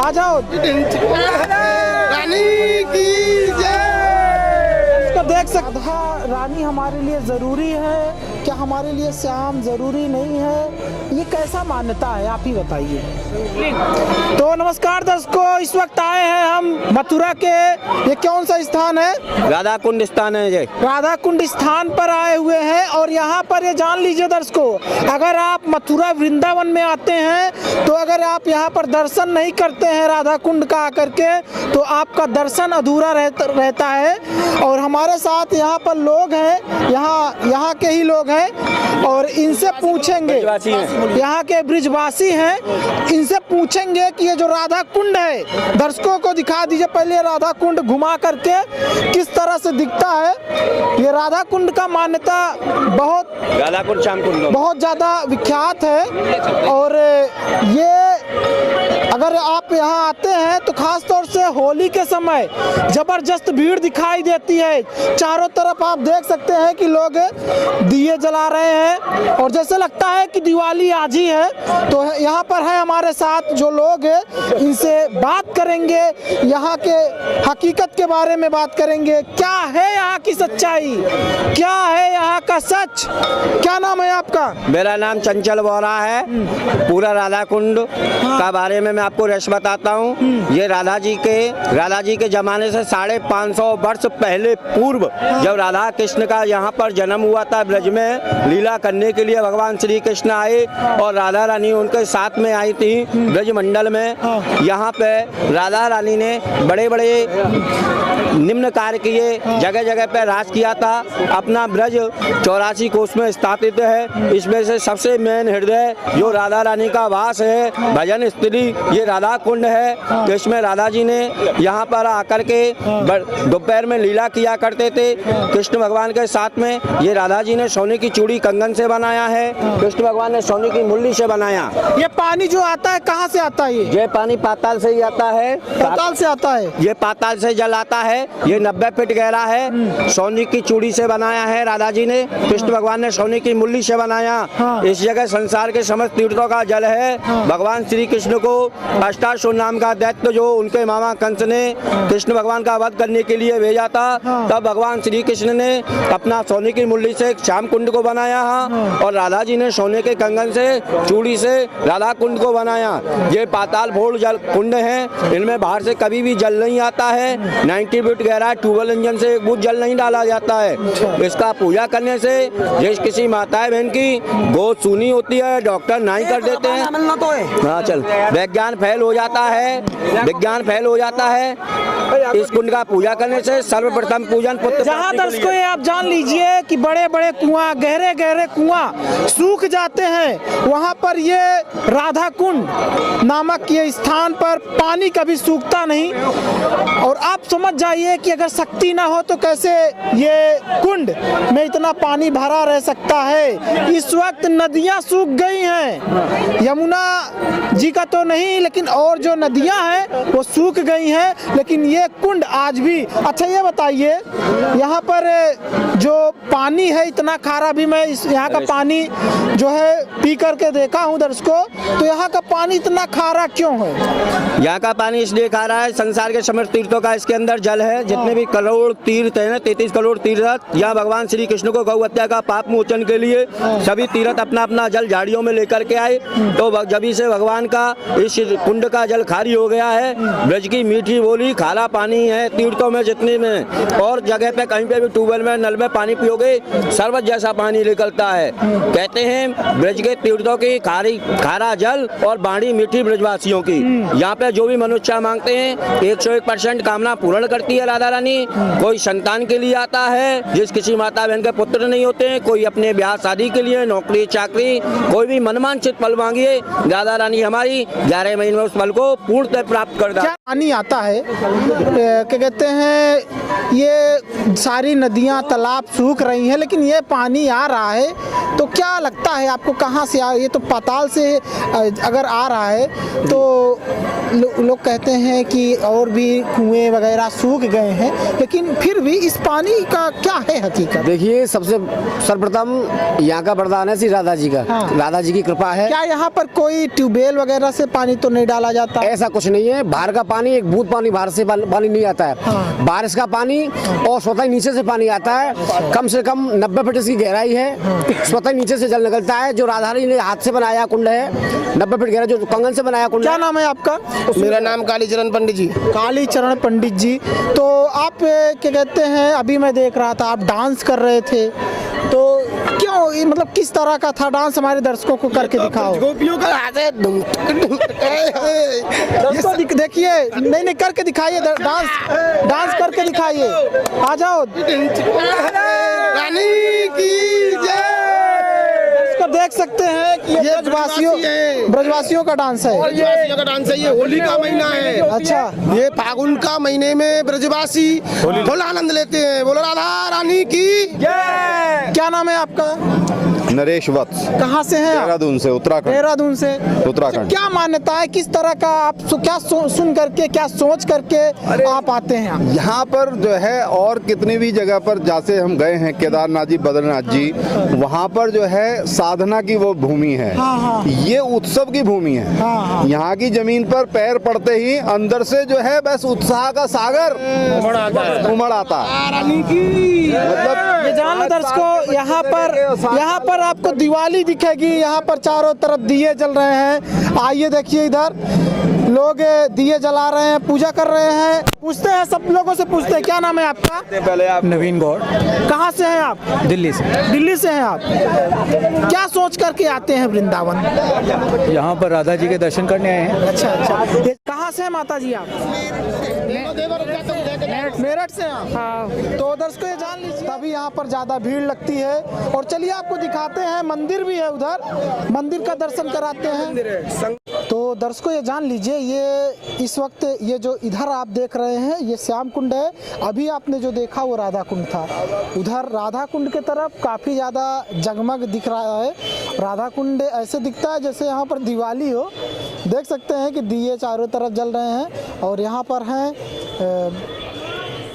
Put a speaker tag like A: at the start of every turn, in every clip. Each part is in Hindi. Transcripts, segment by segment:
A: आ जाओ।
B: रानी की जय।
A: इसको देख सकते हैं, रानी हमारे लिए ज़रूरी है क्या, हमारे लिए श्याम ज़रूरी नहीं है, ये कैसा मान्यता है आप ही बताइए। तो नमस्कार दर्शकों, इस वक्त आए हैं हम मथुरा के, ये कौन सा स्थान है?
C: राधा कुंड स्थान है ये।
A: राधा कुंड स्थान पर आए हुए हैं और यहाँ पर ये जान लीजिए दर्शकों, अगर आप मथुरा वृंदावन में आते हैं तो अगर आप यहाँ पर दर्शन नहीं करते हैं राधा कुंड का आकर के, तो आपका दर्शन अधूरा रहता है। और हमारे साथ यहाँ पर लोग हैं, यहाँ के ही लोग हैं और इनसे पूछेंगे, यहाँ के ब्रिजवासी हैं, इनसे पूछेंगे कि ये जो राधा कुंड है, दर्शकों को दिखा दीजिए पहले राधा कुंड घुमा करके किस तरह से दिखता है। ये राधा कुंड का मान्यता बहुत,
C: राधा कुंड श्याम कुंड
A: बहुत ज़्यादा विख्यात है। और ये अगर आप यहाँ आते हैं तो खास तौर से होली के समय जबरदस्त भीड़ दिखाई देती है। चारों तरफ आप देख सकते हैं कि लोग दिए जला रहे हैं और जैसे लगता है कि दिवाली आज ही है। तो यहाँ पर है हमारे साथ जो लोग हैं, इनसे बात करेंगे, यहाँ के हकीकत के बारे में बात करेंगे, क्या है यहाँ की सच्चाई, क्या है यहाँ का सच। क्या नाम है आपका?
C: मेरा नाम चंचल बोरा है। पूरा राधा कुंड का बारे में मैं आपको रस बताता हूँ। ये राधा जी के जमाने से 550 वर्ष पहले पूर्व जब राधा कृष्ण का यहाँ पर जन्म हुआ था, ब्रज में लीला करने के लिए भगवान श्री कृष्ण आए और राधा रानी उनके साथ में आई थी ब्रज मंडल में। यहाँ पे राधा रानी ने बड़े बड़े निम्न कार्य किए, जगह जगह पे राज किया था। अपना ब्रज 84 कोस में स्थापित है। इसमें से सबसे मेन हृदय जो राधा रानी का वास है, भजन स्त्री, ये राधा कुंड है। तो इसमें राधा जी ने यहाँ पर आकर के दोपहर में लीला किया करते थे कृष्ण भगवान के साथ में। ये राधा जी ने सोने की चूड़ी कंगन से बनाया है, कृष्ण भगवान ने सोने की मुरली से बनाया।
A: ये पानी जो आता है कहाँ से आता है?
C: ये पानी पाताल से ही आता है।
A: पाताल से आता है?
C: ये पाताल से जल आता है। ये 90 फीट गहरा है। सोने की चूड़ी से बनाया है राधा जी ने, कृष्ण भगवान ने सोने की मुरली से बनाया। इस जगह संसार के समस्त तीर्थों का जल है। भगवान श्री कृष्ण को अष्टासुर नाम का दैत्य जो उनके मामा कंस ने कृष्ण भगवान का वध करने के लिए भेजा था, तब भगवान श्री कृष्ण ने अपना सोने की मुरली से श्याम कुंड को बनाया और राधा जी ने सोने के कंगन से चूड़ी से राधा कुंड को बनाया। ये पाताल भोर जल कुंड है, इनमें बाहर से कभी भी जल नहीं आता है। 90 फीट गहरा ट्यूबवेल इंजन से एक बूंद जल नहीं डाला जाता है। इसका पूजा करने से जिस किसी माता बहन की गोद सूनी होती है, डॉक्टर नहीं कर देते हैं। हाँ चल, विज्ञान फेल हो जाता है, विज्ञान फेल हो जाता है। इस कुंड का पूजा करने से सर्वप्रथम पूजन पुत्र।
A: जहाँ दर्शकों आप जान लीजिए कि बड़े बड़े कुआं, गहरे गहरे कुआं सूख जाते हैं, वहाँ पर ये राधा कुंड नामक ये स्थान पर पानी कभी सूखता नहीं। और आप समझ जाइए कि अगर शक्ति ना हो तो कैसे ये कुंड में इतना पानी भरा रह सकता है। इस वक्त नदियाँ सूख गई हैं, यमुना जी का तो नहीं, लेकिन और जो नदियाँ हैं वो सूख गई हैं, लेकिन ये कुंड आज भी। अच्छा ये बताइए, यहाँ पर जो पानी है इतना खारा, भी मैं यहाँ का पानी जो है पी करके देखा हूँ दर्शकों, तो यहाँ का पानी इतना खारा क्यों है?
C: यहाँ का पानी इसलिए खारा है, संसार के समस्त तीर्थों का इसके अंदर जल है। जितने भी करोड़ तीर्थ हैं, 33 करोड़ तीर्थ, यहाँ भगवान श्री कृष्ण को गौ हत्या का पाप मोचन के लिए सभी तीर्थ अपना अपना जल झाड़ियों में लेकर के आए। तो जब से भगवान का इस कुंड का जल खारी हो गया है। ब्रज की मीठी बोली, खारा पानी है तीर्थों में जितने में, और जगह पे कहीं पे भी ट्यूबवेल में नल में पानी पियोगे शरबत जैसा पानी निकलता है। कहते हैं ब्रज के तीर्थों की खारा जल और बाणी मीठी ब्रजवासियों की। यहाँ पे जो भी मनुष्य मांगते हैं 101% कामना पूर्ण करती है राधा रानी। कोई संतान के लिए आता है, जिस किसी माता बहन के पुत्र नहीं होते हैं, कोई अपने ब्याह शादी के लिए, नौकरी चाकरी, कोई भी मनमांचित फल मांगिए, राधा रानी हमारी 11 महीने में उस फल को पूर्णतः प्राप्त कर देती है।
A: पानी आता है, क्या कहते हैं, ये सारी नदियाँ तालाब सूख रही हैं, लेकिन ये पानी आ रहा है, तो क्या लगता है आपको कहाँ से आ? ये तो पाताल से अगर आ रहा है तो लोग कहते हैं कि और भी कुएं वगैरह सूख गए हैं, लेकिन फिर भी इस पानी का क्या है हकीकत?
D: देखिए, सबसे सर्वप्रथम यहाँ का वरदान है श्री राधा जी का।
A: हाँ।
D: राधा जी की कृपा है।
A: क्या यहाँ पर कोई ट्यूबवेल वगैरह से पानी तो नहीं डाला जाता?
D: ऐसा कुछ नहीं है। बाहर का पानी, एक बूंद पानी बाहर से पानी नहीं आता है।
A: हाँ।
D: बारिश का पानी और स्वतः नीचे से पानी आता है। कम से कम 90 फीट इसकी गहराई है। स्वतः नीचे से जल निकलता है। जो राधा रानी ने हाथ से बनाया कुंड है, 90 फीट गहरा, जो कंगन से बनाया कुंड।
A: क्या नाम है आपका?
B: मेरा नाम कालीचरण पंडित जी।
A: कालीचरण पंडित जी, तो आप क्या कहते हैं, अभी मैं देख रहा था आप डांस कर रहे थे, तो क्यों, मतलब किस तरह का था डांस? हमारे दर्शकों को करके दिखाओ।
B: गोपियों का हाथ है।
A: दर्शकों देखिए, नहीं करके दिखाइए, डांस करके दिखाइए। आ जाओ,
B: रानी की जय।
A: इसको देख सकते हैं कि ये ब्रजवासियों का डांस है।
B: ब्रजवासियों का डांस है। ये होली का महीना है।
A: अच्छा,
B: ये फागुन का महीने में ब्रजवासी फुल आनंद लेते हैं। बोलो राधा रानी की जय।
A: क्या नाम है आपका?
E: नरेश वत्स।
A: कहाँ से हैं आप?
E: देहरादून से, उत्तराखंड।
A: देहरादून से।
E: उत्तराखंड।
A: क्या मान्यता है, किस तरह का आप क्या सुन करके, क्या सोच करके आप आते हैं यहाँ?
E: यहाँ पर जो है, और कितनी भी जगह पर जैसे हम गए हैं, केदारनाथ जी, बद्रीनाथ जी, वहाँ पर जो है साधना की वो भूमि है।
A: हाँ, हाँ।
E: ये उत्सव की भूमि है।
A: हाँ, हाँ।
E: यहाँ की जमीन पर पैर पड़ते ही अंदर से जो है बस उत्साह का सागर उमड़ आता है।
B: रानी की
E: मतलब
A: ये जान लो दर्शकों, यहाँ पर आपको दिवाली दिखेगी। यहाँ पर चारों तरफ दिए जल रहे हैं। आइए देखिए, इधर लोग दिए जला रहे हैं, पूजा कर रहे हैं। पूछते हैं, सब लोगों से पूछते हैं, क्या नाम है आपका?
E: पहले आप
F: नवीन गौड़,
A: कहाँ से हैं आप?
F: दिल्ली से।
A: दिल्ली से हैं आप। क्या सोच करके आते हैं वृंदावन?
F: यहाँ पर राधा जी के दर्शन करने आए हैं।
A: अच्छा। ये कहाँ से हैं माता जी आप? मेरठ से आप? हाँ। तो दर्शकों ये जान लीजिए, तभी यहाँ पर ज्यादा भीड़ लगती है। और चलिए आपको दिखाते हैं, मंदिर भी है उधर, मंदिर का दर्शन कराते हैं। तो दर्शकों ये जान लीजिए, ये इस वक्त ये जो इधर आप देख रहे हैं, ये श्याम कुंड है। अभी आपने जो देखा वो राधा कुंड था। उधर राधा कुंड के तरफ काफी ज्यादा जगमग दिख रहा है। राधा कुंड ऐसे दिखता है जैसे यहाँ पर दिवाली हो। देख सकते हैं कि दिए चारों तरफ जल रहे हैं। और यहाँ पर हैं,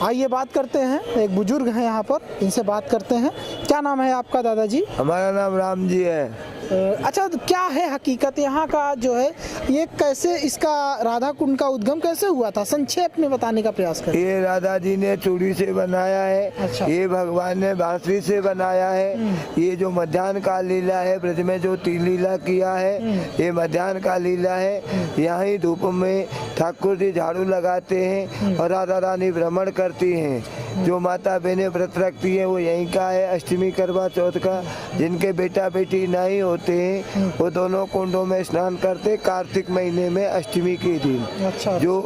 A: आइए बात करते हैं, एक बुजुर्ग हैं यहाँ पर, इनसे बात करते हैं। क्या नाम है आपका दादाजी?
G: हमारा नाम राम जी है।
A: अच्छा, तो क्या है हकीकत यहाँ का जो है, ये कैसे, इसका राधा कुंड का उद्गम कैसे हुआ था? संक्षेप में बताने का प्रयास करें।
G: ये राधा जी ने चूड़ी से बनाया है।
A: अच्छा।
G: ये भगवान ने बांसुरी से बनाया है। ये जो मध्याह्न का लीला है, ब्रज में जो तीन लीला किया है, ये मध्याह्न का लीला है। यहाँ ही धूप में ठाकुर जी झाड़ू लगाते हैं और राधा रानी भ्रमण करती हैं। जो माता बहनें व्रत रखती हैं वो यहीं का है। अष्टमी करवा चौथ का, जिनके बेटा बेटी नहीं होते हैं वो दोनों कुंडों में स्नान करते कार्तिक महीने में अष्टमी के दिन।
A: अच्छा।
G: जो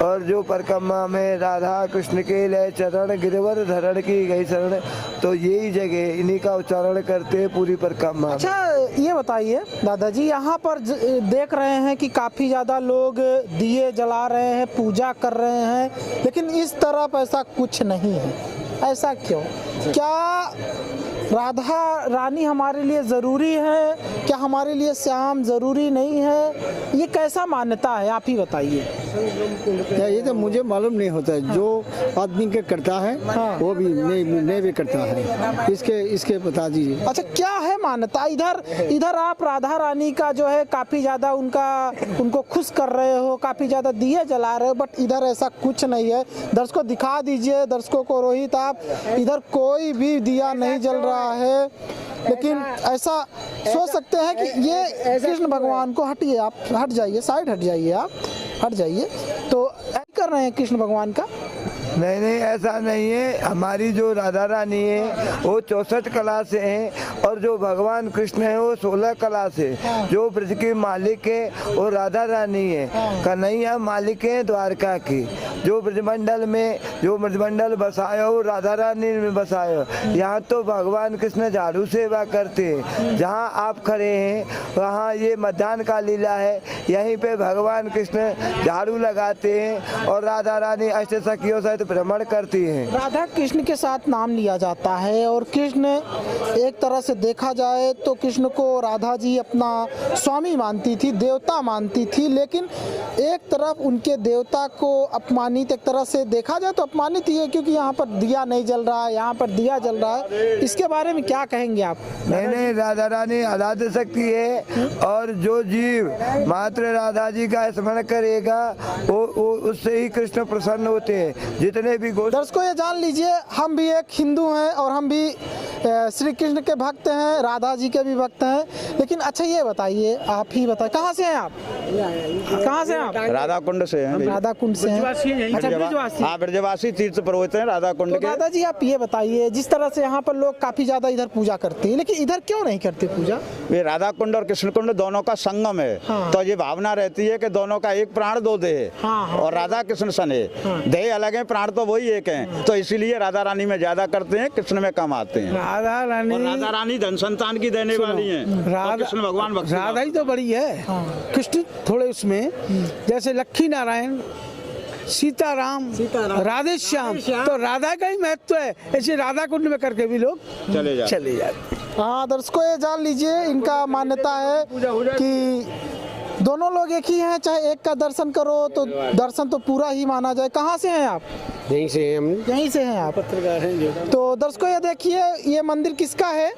G: और जो परिक्रमा में राधा कृष्ण के लिए चरण गिरवर धरण की गई शरण, तो यही जगह इन्हीं का उच्चारण करते हैं पूरी परिक्रमा।
A: अच्छा, ये बताइए दादाजी, यहाँ पर देख रहे हैं कि काफी ज्यादा लोग दिए जला रहे हैं, पूजा कर रहे हैं, लेकिन इस तरफ ऐसा कुछ नहीं है। ऐसा क्यों? क्या राधा रानी हमारे लिए ज़रूरी है? क्या हमारे लिए श्याम ज़रूरी नहीं है? ये कैसा मान्यता है, आप ही बताइए।
D: ये तो मुझे मालूम नहीं होता है। जो आदमी के करता है वो भी नहीं भी करता है। इसके बता दीजिए।
A: अच्छा, क्या है मान्यता? इधर आप राधा रानी का जो है काफ़ी ज़्यादा उनको खुश कर रहे हो, काफ़ी ज़्यादा दिए जला रहे हो, बट इधर ऐसा कुछ नहीं है। दर्शकों दिखा दीजिए, दर्शकों को रोहित, आप इधर कोई भी दिया नहीं जल रहा है। लेकिन ऐसा सोच सकते हैं कि ये कृष्ण भगवान को, हटिए आप, हट जाइए, साइड हट जाइए, आप हट जाइए। तो कर रहे हैं कृष्ण भगवान का?
G: नहीं, ऐसा नहीं है। हमारी जो राधा रानी है वो 64 कला से है और जो भगवान कृष्ण है वो 16 कला से। जो ब्रज की मालिक है वो राधा रानी है। कन्हैया मालिक है द्वारका की। जो ब्रजमंडल में जो ब्रजमंडल बसाया वो राधा रानी में बसाया। यहाँ तो भगवान कृष्ण झाड़ू सेवा करते हैं। जहाँ आप खड़े हैं वहाँ ये मध्याह्न का लीला है। यहीं पे भगवान कृष्ण झाड़ू लगाते हैं और राधा रानी अष्ट सखियों सहित भ्रमण करती हैं।
A: राधा कृष्ण के साथ नाम लिया जाता है और कृष्ण एक तरह से से देखा जाए तो कृष्ण को राधा जी अपना स्वामी मानती थी, देवता मानती थी, लेकिन एक तरफ उनके देवता को अपमानित, एक तरह से देखा जाए तो अपमानित ही है, क्योंकि यहाँ पर दिया नहीं जल रहा है, यहाँ पर दिया जल रहा है। इसके बारे में क्या कहेंगे आप?
G: नहीं, राधा रानी आराध्य शक्ति है और जो जीव मात्र राधा जी का स्मरण करेगा वो उससे ही कृष्ण प्रसन्न होते हैं। जितने भी
A: दर्शकों ये जान लीजिए, हम भी एक हिंदू हैं और हम भी श्री कृष्ण के भक्त हैं, राधा जी के भी भक्त हैं। लेकिन अच्छा ये बताइए, आप ही बताइए, कहाँ से हैं आप? कहाँ से हैं आप?
C: राधा कुंड से हैं।
A: राधा कुंड से हैं। अच्छा, ब्रजवासी।
C: हाँ, ब्रजवासी तीर्थ पुरोहित हैं राधा कुंड के।
A: दादा जी आप ये बताइए, जिस तरह से यहाँ पर लोग काफी ज्यादा इधर पूजा करते हैं, लेकिन इधर क्यों नहीं करते पूजा?
C: ये राधा कुंड और कृष्ण कुंड दोनों का संगम है।
A: हाँ।
C: तो ये भावना रहती है कि दोनों का एक प्राण दो देह है।
A: हाँ।
C: और राधा कृष्ण सन है। देह अलग है, प्राण तो वही एक है। तो इसीलिए राधा रानी में ज्यादा करते हैं, कृष्ण में कम आते हैं। राधा रानी धन संतान की देने वाली है, कृष्ण भगवान
F: राधा ही तो बड़ी है, कृष्ण थोड़े उसमें, जैसे लक्ष्मी नारायण, सीताराम, राधे श्याम, तो राधा का ही महत्व है। ऐसे राधा कुंड में करके भी लोग चले जाते।
A: हाँ दर्शकों ये जान लीजिए, इनका मान्यता है कि दोनों लोग एक ही हैं, चाहे एक का दर्शन करो तो दर्शन तो पूरा ही माना जाए। कहाँ से हैं आप?
D: यहीं से हैं हम।
A: यहीं से हैं आप?
F: पत्रकार हैं जो।
A: तो दर्शकों ये देखिए, ये मंदिर किसका है?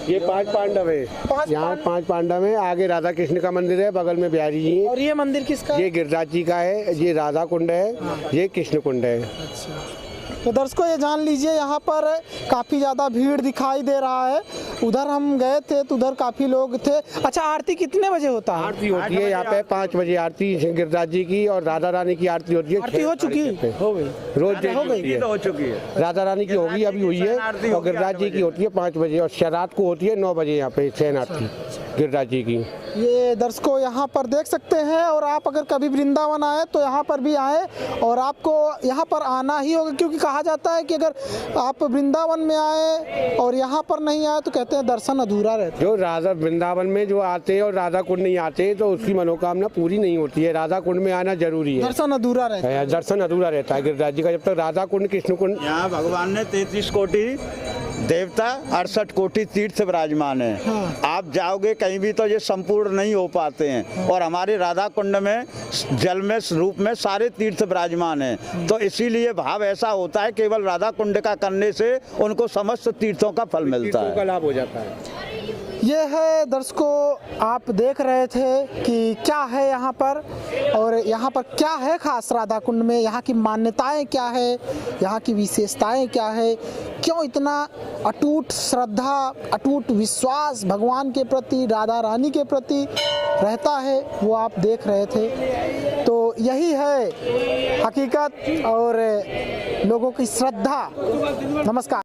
D: ये 5 पांडव है। यहाँ 5 पांडव है। आगे राधा कृष्ण का मंदिर है, बगल में बिहारी जी है।
A: और ये मंदिर किसका?
D: ये गिरिराज जी का है। ये राधा कुंड है, ये कृष्ण कुंड है।
A: तो दर्शकों ये जान लीजिए, यहाँ पर काफ़ी ज़्यादा भीड़ दिखाई दे रहा है। उधर हम गए थे तो उधर काफ़ी लोग थे। अच्छा, आरती कितने बजे होता है?
D: आरती होती है यहाँ पे 5 बजे आरती गिरिराज जी की, और राधा रानी की आरती होती है।
A: आरती हो चुकी? हो गई,
D: रोज
A: हो गई,
C: हो चुकी है।
D: राधा रानी की होगी, अभी हुई है। और गिरिराज जी की होती है 5 बजे, और रात को होती है 9 बजे यहाँ पे शयन आरती गिरिराज जी की।
A: ये दर्शकों यहाँ पर देख सकते हैं। और आप अगर कभी वृंदावन आए तो यहाँ पर भी आए, और आपको यहाँ पर आना ही होगा, क्योंकि कहा जाता है कि अगर आप वृंदावन में आए और यहाँ पर नहीं आए तो कहते हैं दर्शन अधूरा रहता है।
D: जो राधा वृंदावन में जो आते हैं और राधा कुंड नहीं आते तो उसकी मनोकामना पूरी नहीं होती है। राधा कुंड में आना जरूरी है,
A: दर्शन अधूरा रहता है।
D: दर्शन अधूरा रहता है गिरिराज जी का, जब तक राधा कुंड कृष्ण कुंड।
C: यहाँ भगवान ने 33 कोटि देवता, 68 कोटि तीर्थ विराजमान है।
A: हाँ।
C: आप जाओगे कहीं भी तो ये संपूर्ण नहीं हो पाते हैं। और हमारे राधा कुंड में जल में रूप में सारे तीर्थ विराजमान हैं। तो इसीलिए भाव ऐसा होता है, केवल राधा कुंड का करने से उनको समस्त तीर्थों का फल मिलता है,
D: का लाभ हो जाता है।
A: ये है दर्शकों, आप देख रहे थे कि क्या है यहाँ पर, और यहाँ पर क्या है खास राधा कुंड में, यहाँ की मान्यताएं क्या है, यहाँ की विशेषताएं क्या है, क्यों इतना अटूट श्रद्धा, अटूट विश्वास भगवान के प्रति, राधा रानी के प्रति रहता है, वो आप देख रहे थे। तो यही है हकीकत और लोगों की श्रद्धा। नमस्कार।